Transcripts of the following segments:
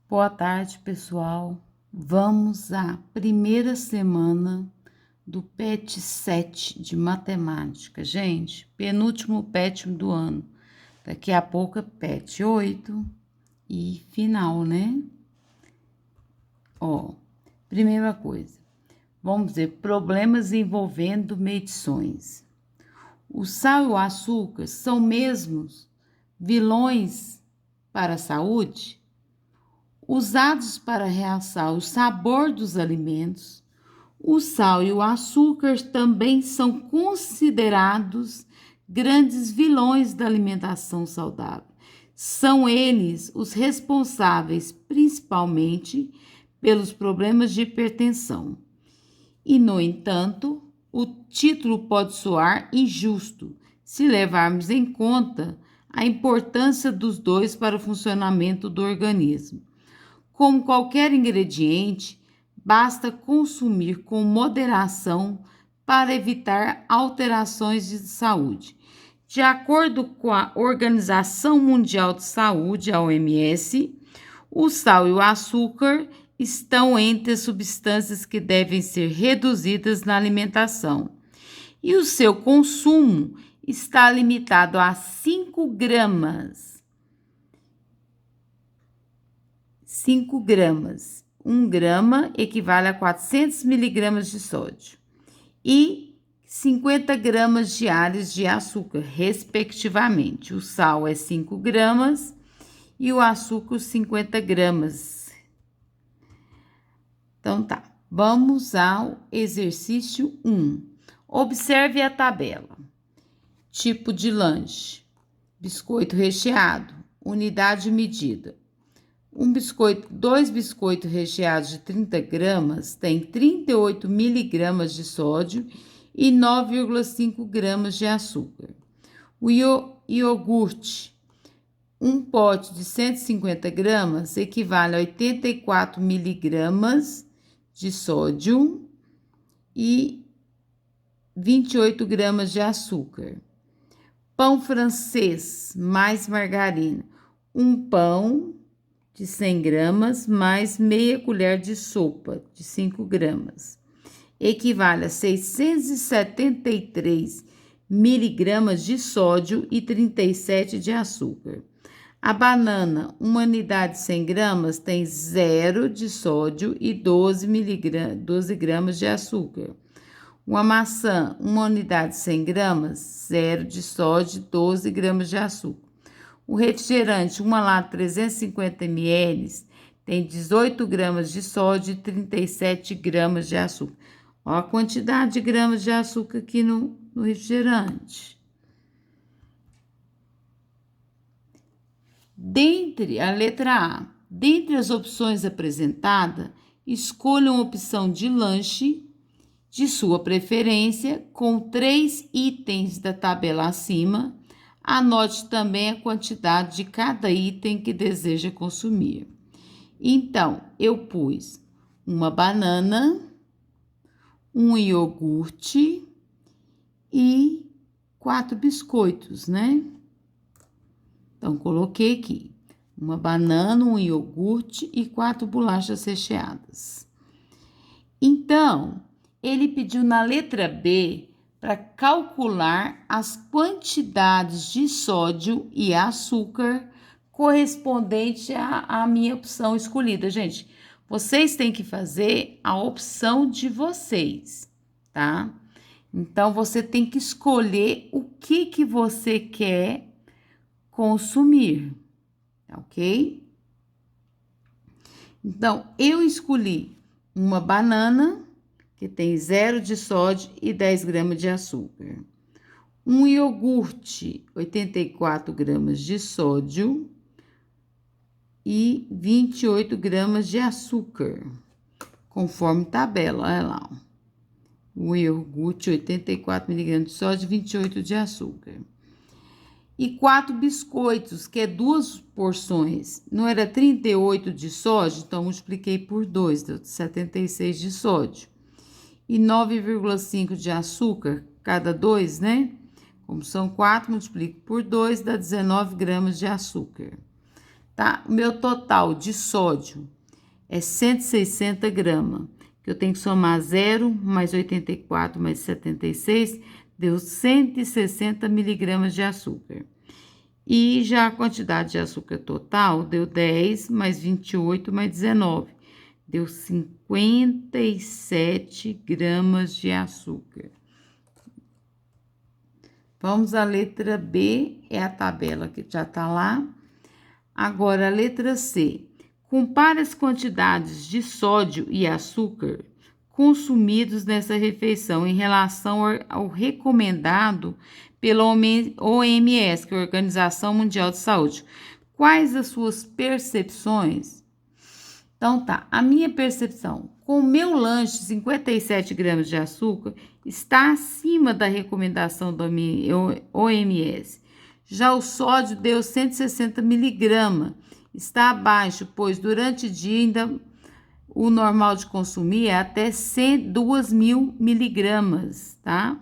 Boa tarde, pessoal. Vamos à primeira semana do PET 7 de matemática. Gente, penúltimo PET do ano. Daqui a pouco é PET 8 e final, né? Ó, primeira coisa, vamos ver problemas envolvendo medições. O sal e o açúcar são mesmos vilões para a saúde? Usados para realçar o sabor dos alimentos, o sal e o açúcar também são considerados grandes vilões da alimentação saudável. São eles os responsáveis, principalmente, pelos problemas de hipertensão. E, no entanto, o título pode soar injusto se levarmos em conta a importância dos dois para o funcionamento do organismo. Como qualquer ingrediente, basta consumir com moderação para evitar alterações de saúde. De acordo com a Organização Mundial de Saúde, a OMS, o sal e o açúcar estão entre as substâncias que devem ser reduzidas na alimentação. E o seu consumo está limitado a 5 gramas. 5 gramas. 1 grama equivale a 400 miligramas de sódio e 50 gramas diários de açúcar, respectivamente. O sal é 5 gramas e o açúcar 50 gramas. Então tá, vamos ao exercício 1. Observe a tabela. Tipo de lanche: biscoito recheado, unidade de medida. Dois biscoitos recheados de 30 gramas têm 38 miligramas de sódio e 9,5 gramas de açúcar. O iogurte, um pote de 150 gramas equivale a 84 miligramas de sódio e 28 gramas de açúcar. Pão francês mais margarina, um pão de 100 gramas mais meia colher de sopa de 5 gramas. Equivale a 673 miligramas de sódio e 37 de açúcar. A banana, uma unidade de 100 gramas, tem 0 de sódio e 12 gramas de açúcar. Uma maçã, uma unidade de 100 gramas, 0 de sódio e 12 gramas de açúcar. O refrigerante, uma lata 350 ml, tem 18 gramas de sódio e 37 gramas de açúcar. Olha a quantidade de gramas de açúcar aqui no refrigerante. A letra A. Dentre as opções apresentadas, escolha uma opção de lanche de sua preferência com 3 itens da tabela acima. Anote também a quantidade de cada item que deseja consumir. Então, eu pus uma banana, um iogurte e 4 biscoitos, né? Então, coloquei aqui uma banana, um iogurte e 4 bolachas recheadas. Então, ele pediu na letra B para calcular as quantidades de sódio e açúcar correspondente à minha opção escolhida. Gente, vocês têm que fazer a opção de vocês, tá? Então, você tem que escolher o que você quer consumir, tá ok? Então, eu escolhi uma banana, que tem 0 de sódio e 10 gramas de açúcar. Um iogurte, 84 gramas de sódio e 28 gramas de açúcar, conforme tabela, olha lá. O iogurte, 84 miligramas de sódio e 28 de açúcar. E 4 biscoitos, que é 2 porções. Não era 38 de sódio, então multipliquei por 2, deu 76 de sódio. E 9,5 de açúcar, cada 2, né? Como são 4, multiplico por 2, dá 19 gramas de açúcar. tá? O meu total de sódio é 160 gramas, que eu tenho que somar 0 mais 84 mais 76, deu 160 miligramas de açúcar. E já a quantidade de açúcar total deu 10 mais 28 mais 19, deu 57 gramas de açúcar. Vamos à letra B, é a tabela que já tá lá. Agora, a letra C. Compare as quantidades de sódio e açúcar consumidos nessa refeição em relação ao recomendado pela OMS, que é a Organização Mundial de Saúde. Quais as suas percepções? Então tá, a minha percepção, com o meu lanche 57 gramas de açúcar, está acima da recomendação da OMS. Já o sódio deu 160 miligramas, está abaixo, pois durante o dia ainda o normal de consumir é até 2.000 miligramas, tá?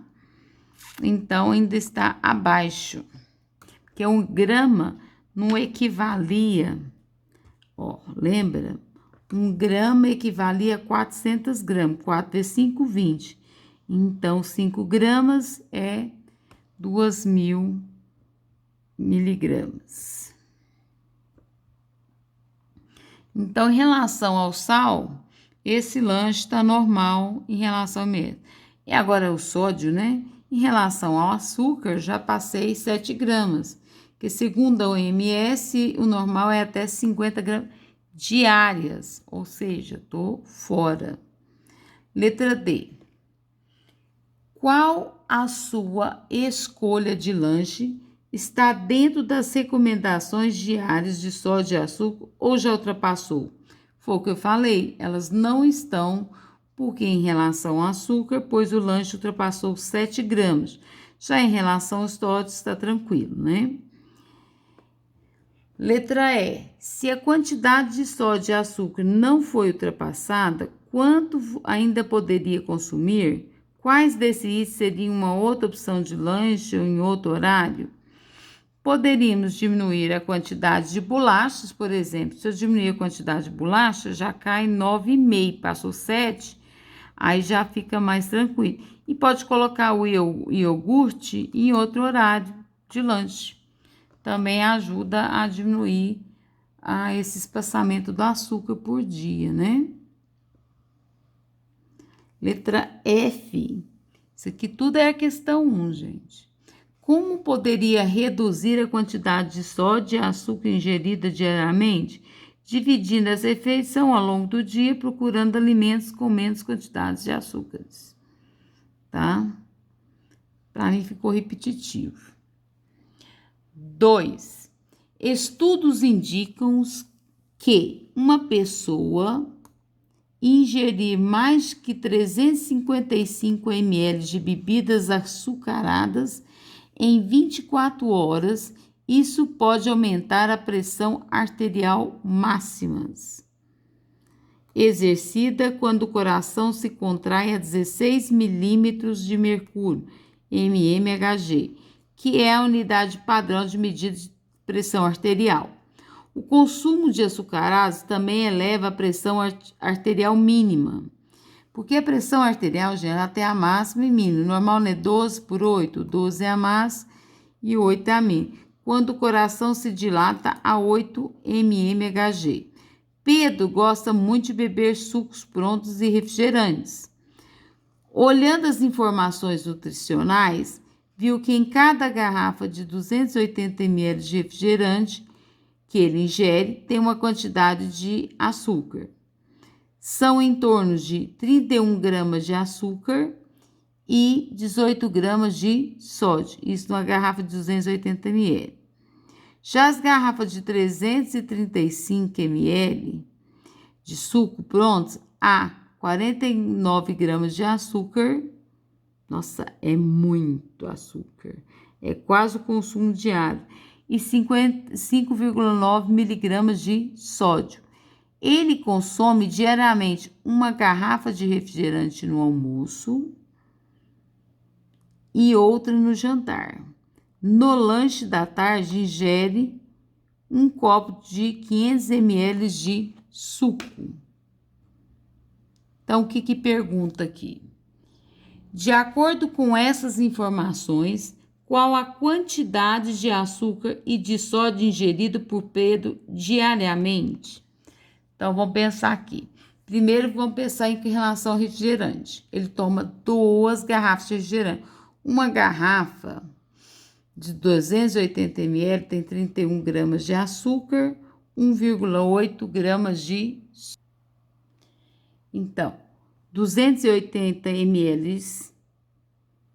Então ainda está abaixo, porque 1 grama não equivalia, ó, lembra? 1 grama equivalia a 400 gramas, 4 vezes 5, 20. Então, 5 gramas é 2.000 miligramas. Então, em relação ao sal, esse lanche está normal em relação ao mesmo. E agora o sódio, né? Em relação ao açúcar, já passei 7 gramas, que segundo a OMS, o normal é até 50 gramas diárias, ou seja, tô fora. Letra D. Qual a sua escolha de lanche? Está dentro das recomendações diárias de sódio e açúcar ou já ultrapassou? Foi o que eu falei, elas não estão, porque em relação ao açúcar, pois o lanche ultrapassou 7 gramas. Já em relação ao sódio, está tranquilo, né? Letra E. Se a quantidade de sódio e açúcar não foi ultrapassada, quanto ainda poderia consumir? Quais desses itens seriam uma outra opção de lanche ou em outro horário? Poderíamos diminuir a quantidade de bolachas, por exemplo. Se eu diminuir a quantidade de bolacha, já cai 9,5, passou 7, aí já fica mais tranquilo. E pode colocar o iogurte em outro horário de lanche. Também ajuda a diminuir esse espaçamento do açúcar por dia, né? Letra F. Isso aqui tudo é a questão 1, gente. Como poderia reduzir a quantidade de sódio e açúcar ingerida diariamente? Dividindo essa refeição ao longo do dia, procurando alimentos com menos quantidades de açúcares. Tá? Para mim ficou repetitivo. 2. Estudos indicam que uma pessoa ingerir mais que 355 ml de bebidas açucaradas em 24 horas, isso pode aumentar a pressão arterial máxima, exercida quando o coração se contrai a 16 milímetros de mercúrio, mmHg, que é a unidade padrão de medida de pressão arterial. O consumo de açucarados também eleva a pressão arterial mínima, porque a pressão arterial, gente, ela tem a máxima e mínima. Normal, né? 12 por 8, 12 é a máxima e 8 é a mínima. Quando o coração se dilata a 8 mmHg. Pedro gosta muito de beber sucos prontos e refrigerantes. Olhando as informações nutricionais, viu que em cada garrafa de 280 ml de refrigerante que ele ingere tem uma quantidade de açúcar. São em torno de 31 gramas de açúcar e 18 gramas de sódio, isso numa garrafa de 280 ml. Já as garrafas de 335 ml de suco prontos, há 49 gramas de açúcar. Nossa, é muito açúcar. É quase o consumo diário. E 5,9 miligramas de sódio. Ele consome diariamente uma garrafa de refrigerante no almoço e outra no jantar. No lanche da tarde, ingere um copo de 500 ml de suco. Então, o que pergunta aqui? De acordo com essas informações, qual a quantidade de açúcar e de sódio ingerido por Pedro diariamente? Então, vamos pensar aqui. Primeiro, vamos pensar em relação ao refrigerante. Ele toma 2 garrafas de refrigerante. Uma garrafa de 280 ml tem 31 gramas de açúcar, 1,8 gramas de... Então, 280 ml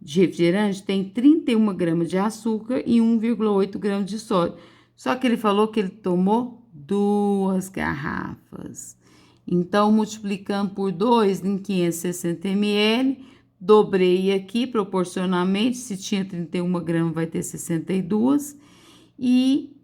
de refrigerante tem 31 gramas de açúcar e 1,8 gramas de sódio. Só que ele falou que ele tomou 2 garrafas. Então, multiplicando por 2 em 560 ml, dobrei aqui proporcionalmente. Se tinha 31 gramas, vai ter 62. E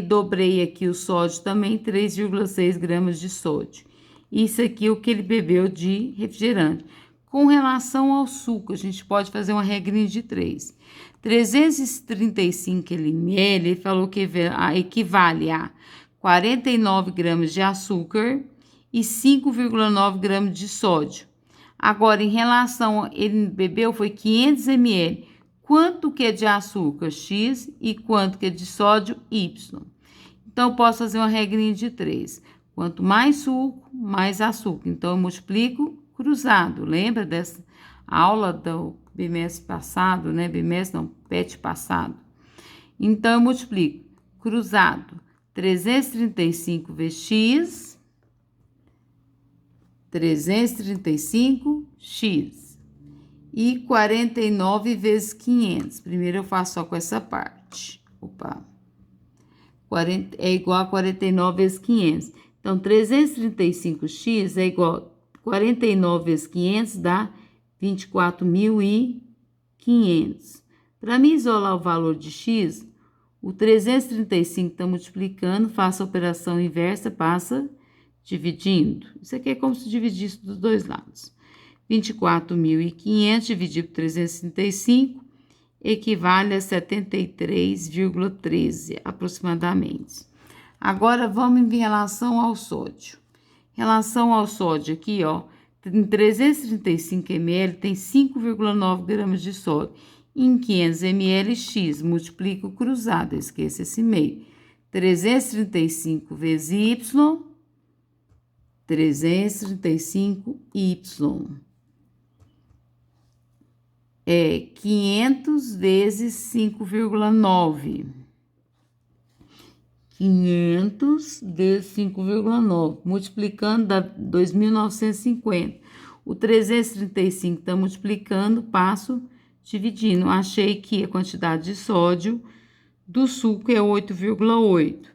dobrei aqui o sódio também, 3,6 gramas de sódio. Isso aqui é o que ele bebeu de refrigerante. Com relação ao suco, a gente pode fazer uma regrinha de 3. 335 ml, ele falou que equivale a 49 gramas de açúcar e 5,9 gramas de sódio. Agora, em relação, ele bebeu foi 500 ml. Quanto que é de açúcar? X e quanto que é de sódio? Y. Então, eu posso fazer uma regrinha de 3. Quanto mais suco, mais açúcar. Então, eu multiplico cruzado. Lembra dessa aula do bimestre passado, né? Bimestre não, PET passado. Então, eu multiplico cruzado. 335 vezes X, 335x e 49 vezes 500. Primeiro eu faço só com essa parte. Opa. 40, é igual a 49 vezes 500. Então, 335x é igual a 49 vezes 500 dá 24.500. Para mim isolar o valor de x, o 335 está multiplicando, faço a operação inversa, passa dividindo. Isso aqui é como se dividisse dos dois lados. 24.500 dividido por 335 equivale a 73,13 aproximadamente. Agora, vamos em relação ao sódio. Em relação ao sódio aqui, ó, em 335 ml tem 5,9 gramas de sódio. Em 500 ml, x, multiplico cruzado, esqueça esse meio. 335 vezes y, 335y. É 500 vezes 5,9. 500 vezes 5,9. Multiplicando dá 2.950. O 335 está multiplicando, passo dividindo. Achei que a quantidade de sódio do suco é 8,8.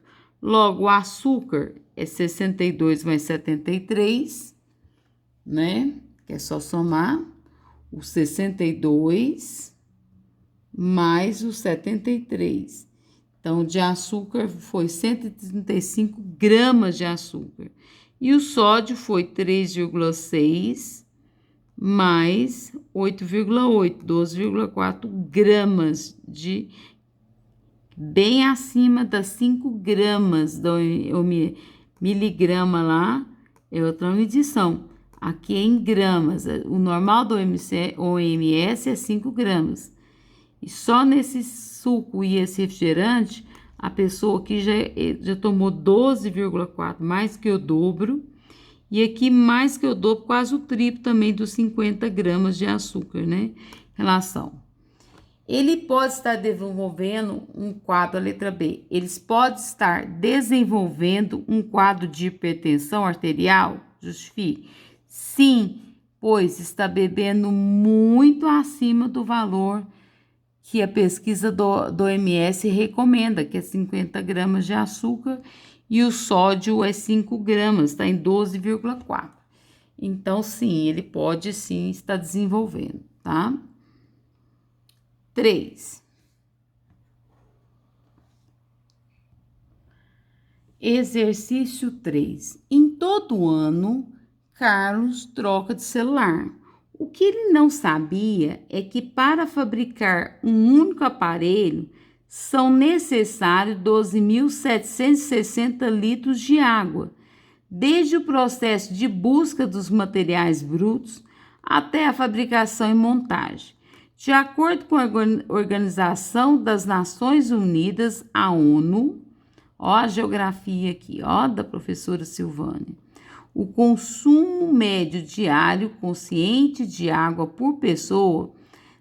Logo, o açúcar é 62 mais 73, né? Que é só somar o 62 mais o 73. Então, de açúcar foi 135 gramas de açúcar. E o sódio foi 3,6 mais 8,8, 12,4 gramas de... Bem acima das 5 gramas do miligrama lá, é outra medição. Aqui é em gramas. O normal do OMS é 5 gramas. E só nesse suco e esse refrigerante, a pessoa aqui já tomou 12,4, mais que o dobro. E aqui mais que o dobro, quase o triplo também dos 50 gramas de açúcar, né? Relação. Ele pode estar desenvolvendo um quadro, a letra B. Eles podem estar desenvolvendo um quadro de hipertensão arterial? Justifique. Sim, pois está bebendo muito acima do valor que a pesquisa do OMS recomenda, que é 50 gramas de açúcar, e o sódio é 5 gramas, está em 12,4. Então, sim, ele pode sim estar desenvolvendo, tá? 3. Exercício 3. Em todo ano, Carlos troca de celular. O que ele não sabia é que para fabricar um único aparelho são necessários 12.760 litros de água, desde o processo de busca dos materiais brutos até a fabricação e montagem. De acordo com a Organização das Nações Unidas, a ONU, ó a geografia aqui, ó, da professora Silvânia, o consumo médio diário consciente de água por pessoa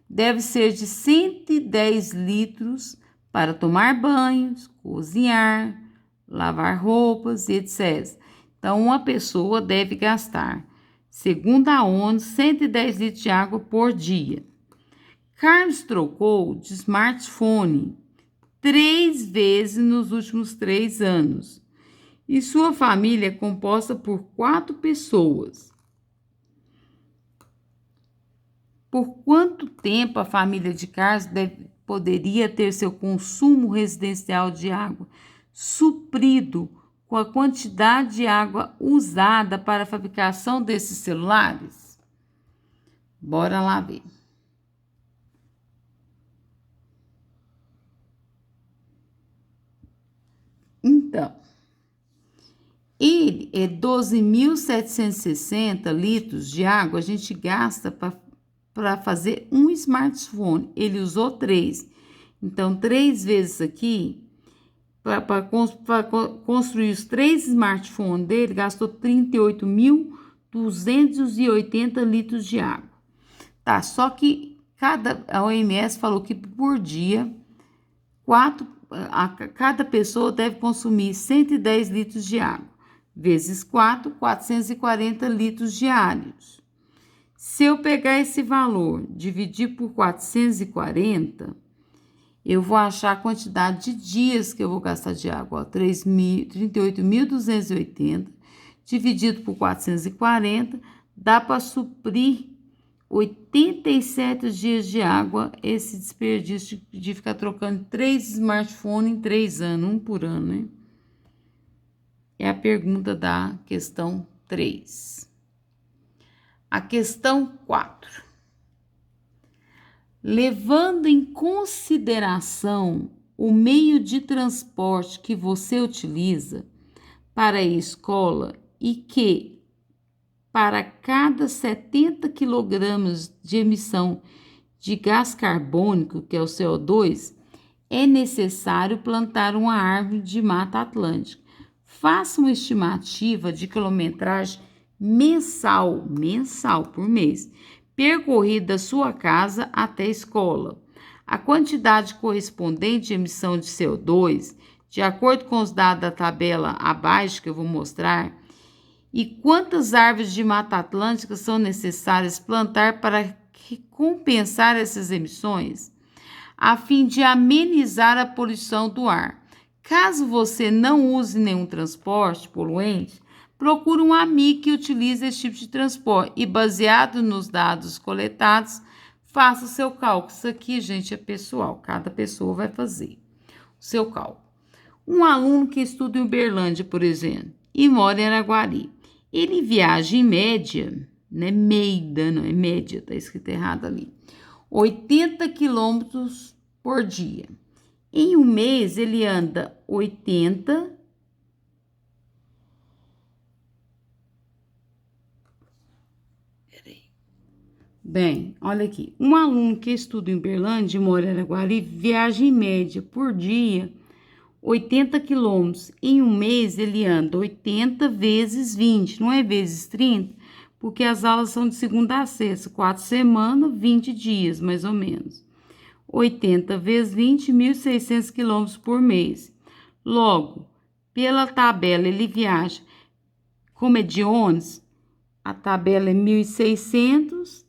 deve ser de 110 litros para tomar banhos, cozinhar, lavar roupas, etc. Então, uma pessoa deve gastar, segundo a ONU, 110 litros de água por dia. Carlos trocou de smartphone 3 vezes nos últimos 3 anos e sua família é composta por 4 pessoas. Por quanto tempo a família de Carlos poderia ter seu consumo residencial de água suprido com a quantidade de água usada para a fabricação desses celulares? Bora lá ver. Então, ele é 12.760 litros de água, a gente gasta para fazer um smartphone. Ele usou 3. Então, 3 vezes aqui, para construir os 3 smartphones dele, gastou 38.280 litros de água. Tá, só que a OMS falou que por dia, cada pessoa deve consumir 110 litros de água, vezes 4, 440 litros diários. Se eu pegar esse valor, dividir por 440, eu vou achar a quantidade de dias que eu vou gastar de água. 38.280 dividido por 440, dá para suprir 87 dias de água, esse desperdício de ficar trocando 3 smartphones em 3 anos, um por ano, né? É a pergunta da questão 3. A questão 4. Levando em consideração o meio de transporte que você utiliza para a escola e que, para cada 70 kg de emissão de gás carbônico, que é o CO2, é necessário plantar uma árvore de Mata Atlântica. Faça uma estimativa de quilometragem mensal por mês, percorrida da sua casa até a escola. A quantidade correspondente de emissão de CO2, de acordo com os dados da tabela abaixo que eu vou mostrar, e quantas árvores de Mata Atlântica são necessárias plantar para compensar essas emissões, a fim de amenizar a poluição do ar. Caso você não use nenhum transporte poluente, procure um amigo que utilize esse tipo de transporte e, baseado nos dados coletados, faça o seu cálculo. Isso aqui, gente, é pessoal, cada pessoa vai fazer o seu cálculo. Um aluno que estuda em Uberlândia, por exemplo, e mora em Araguari, ele viaja em média, né, média, tá escrito errado ali, 80 quilômetros por dia. Em um mês, ele anda 80. Bem, olha aqui. Um aluno que estuda em Uberlândia e mora em Araguari viaja em média por dia 80 quilômetros. Em um mês, ele anda 80 vezes 20, não é vezes 30, porque as aulas são de segunda a sexta, 4 semanas, 20 dias, mais ou menos. 80 vezes 20, 1.600 quilômetros por mês. Logo, pela tabela, ele viaja, como é de ônibus, a tabela é 1.600,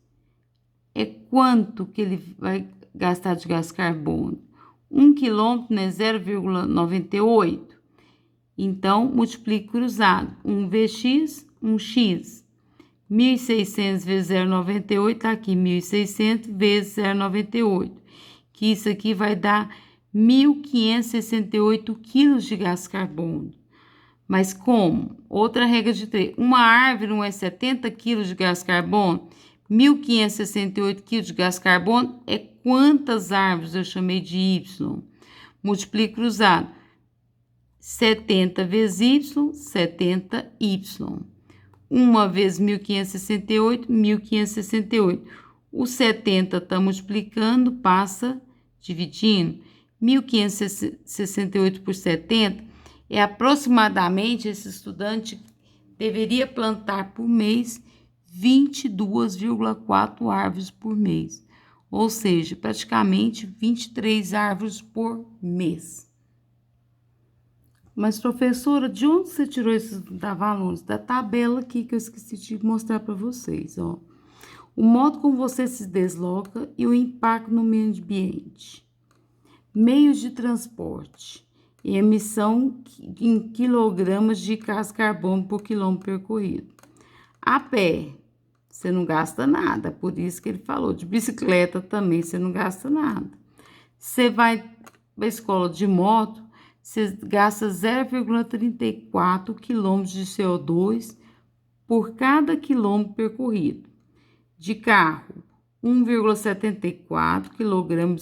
é quanto que ele vai gastar de gás carbônico? 1 quilômetro, né, 0,98. Então, multiplique cruzado. 1 VX, 1x. 1.600 vezes 0,98, tá aqui, 1.600 vezes 0,98. Que isso aqui vai dar 1.568 quilos de gás carbônico. Mas como? Outra regra de 3. Uma árvore não é 70 quilos de gás carbônico? 1.568 quilos de gás carbônico é quantas árvores eu chamei de Y? multiplique cruzado. 70 vezes y, 70y. 1 vezes 1568, 1568. O 70 está multiplicando, passa dividindo. 1568 por 70 é aproximadamente, esse estudante deveria plantar por mês 22,4 árvores por mês. Ou seja, praticamente 23 árvores por mês. Mas, professora, de onde você tirou esses valores? Da tabela aqui que eu esqueci de mostrar para vocês, ó. O modo como você se desloca e o impacto no meio ambiente. Meios de transporte e emissão em quilogramas de gás carbono por quilômetro percorrido. A pé, você não gasta nada, por isso que ele falou. De bicicleta também, você não gasta nada. Você vai para a escola de moto, você gasta 0,34 kg de CO2 por cada quilômetro percorrido. De carro, 1,74 kg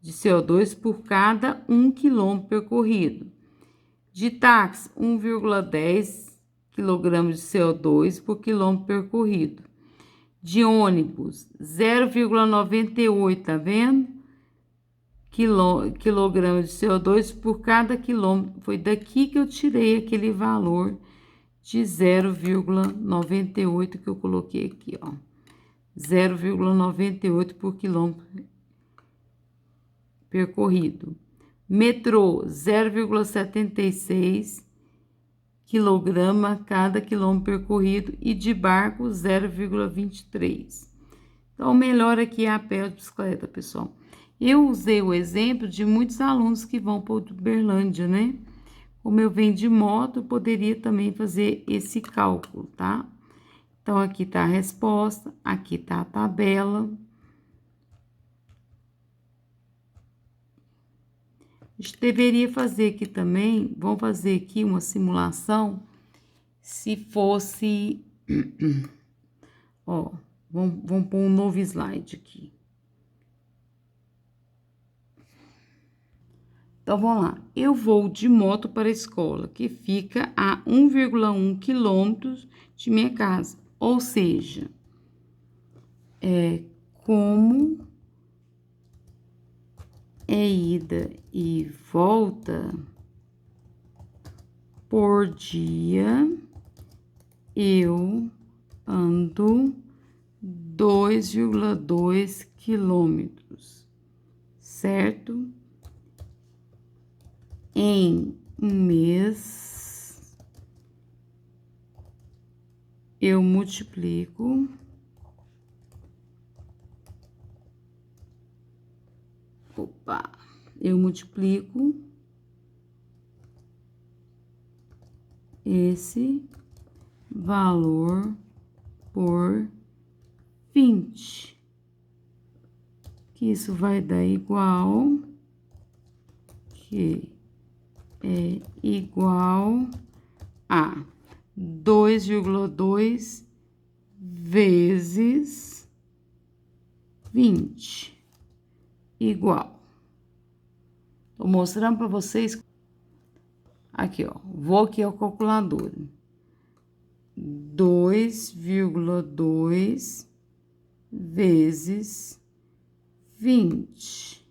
de CO2 por cada 1 quilômetro percorrido. De táxi, 1,10 kg de CO2 por quilômetro percorrido. De ônibus, 0,98, tá vendo? Quilograma de CO2 por cada quilômetro. Foi daqui que eu tirei aquele valor de 0,98 que eu coloquei aqui, ó. 0,98 por quilômetro percorrido. Metrô, 0,76 quilograma cada quilômetro percorrido. E de barco, 0,23. Então, o melhor aqui é a pé de bicicleta, pessoal. Eu usei o exemplo de muitos alunos que vão para Uberlândia, né? Como eu venho de moto, eu poderia também fazer esse cálculo, tá? Então, aqui tá a resposta, aqui tá a tabela. A gente deveria fazer aqui também, vamos fazer aqui uma simulação, se fosse, ó, vamos pôr um novo slide aqui. Então, vamos lá. Eu vou de moto para a escola, que fica a 1,1 quilômetros de minha casa. Ou seja, como é ida e volta por dia, eu ando 2,2 quilômetros, certo? Em um mês, eu multiplico esse valor por 20, que isso vai dar igual, que é igual a 2,2 vezes 20, igual. Tô mostrando para vocês. Aqui, ó, vou aqui ao calculador. 2,2 vezes 20.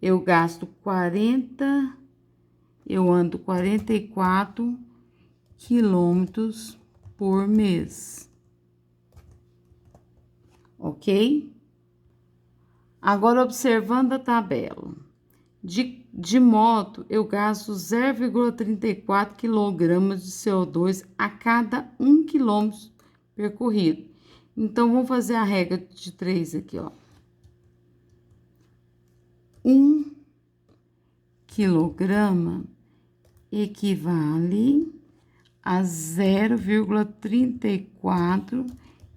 Eu gasto 40, eu ando 44 quilômetros por mês. Ok? Agora, observando a tabela. De moto, eu gasto 0,34 quilogramas de CO2 a cada 1 quilômetro percorrido. Então, vamos fazer a regra de 3 aqui, ó. 1 quilograma equivale a 0,34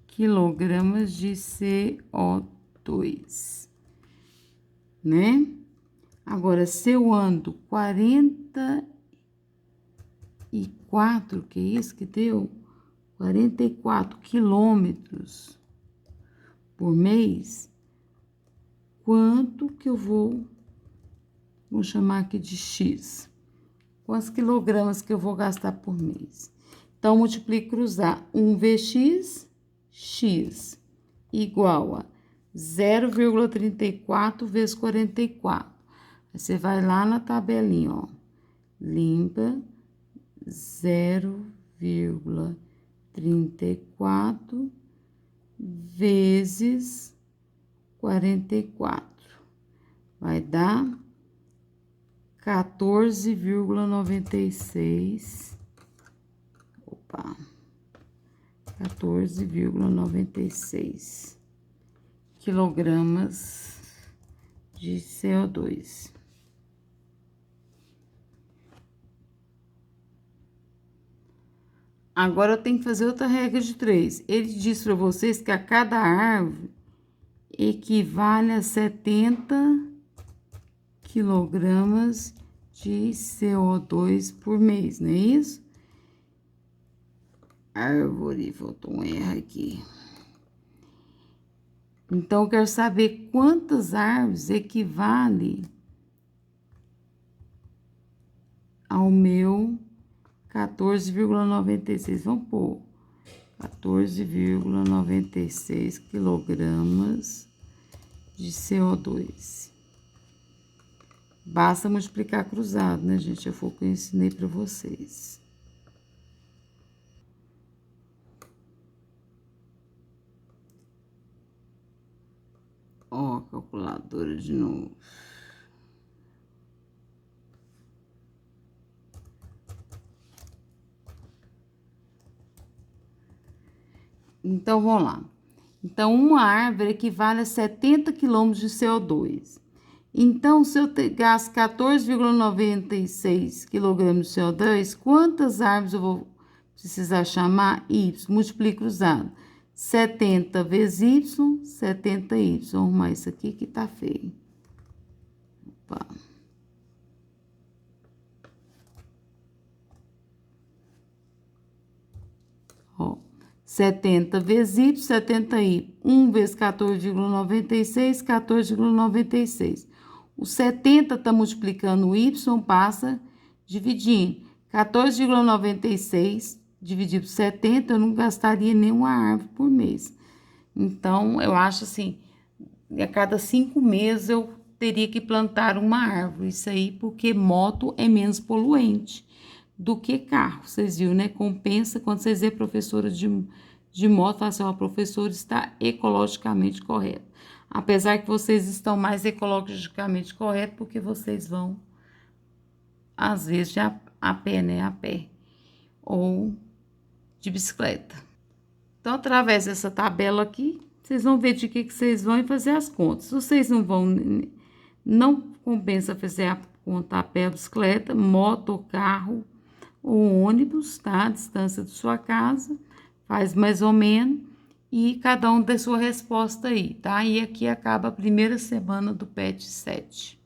quilogramas de CO2, né? Agora, se eu ando 44, que é isso que deu? 44 quilômetros por mês, quanto que eu vou Vou chamar aqui de X. Quantos quilogramas que eu vou gastar por mês? Então, multiplique cruzar 1VX, X, igual a 0,34 vezes 44. Aí você vai lá na tabelinha, ó. Limpa 0,34 vezes 44. Vai dar 14,96. Opa. 14,96 quilogramas de CO2. Agora eu tenho que fazer outra regra de 3. Ele diz para vocês que a cada árvore equivale a 70 quilogramas de CO2 por mês, não é isso? Árvore, faltou um erro aqui. Então, eu quero saber quantas árvores equivale ao meu 14,96. Vamos pôr 14,96 quilogramas de CO2. Basta multiplicar cruzado, né, gente? Foi o que eu ensinei para vocês. Ó, calculadora de novo. Então, vamos lá. Então, uma árvore equivale a 70 quilômetros de CO2. Então, se eu gasto 14,96 quilogramas de CO2, quantas árvores eu vou precisar chamar? Y, multiplique cruzado. 70 vezes Y, 70Y. Vamos arrumar isso aqui que tá feio. Opa. Ó, 70 vezes Y, 70Y. 1 vezes 14,96, 14,96. O 70 tá multiplicando o Y, passa dividindo. 14,96 dividido por 70, eu não gastaria nenhuma árvore por mês. Então, eu acho assim, a cada 5 meses eu teria que plantar uma árvore. Isso aí porque moto é menos poluente do que carro. Vocês viram, né? Compensa quando vocês vê professora de moto, fala assim, ó, a professora está ecologicamente correta. Apesar que vocês estão mais ecologicamente corretos porque vocês vão, às vezes, a pé, né? A pé. Ou de bicicleta. Então, através dessa tabela aqui, vocês vão ver de que vocês vão e fazer as contas. Se vocês não compensa fazer a conta a pé, bicicleta, moto, carro ou ônibus, tá? A distância da sua casa, faz mais ou menos, e cada um dê sua resposta aí, tá? E aqui acaba a primeira semana do PET 7.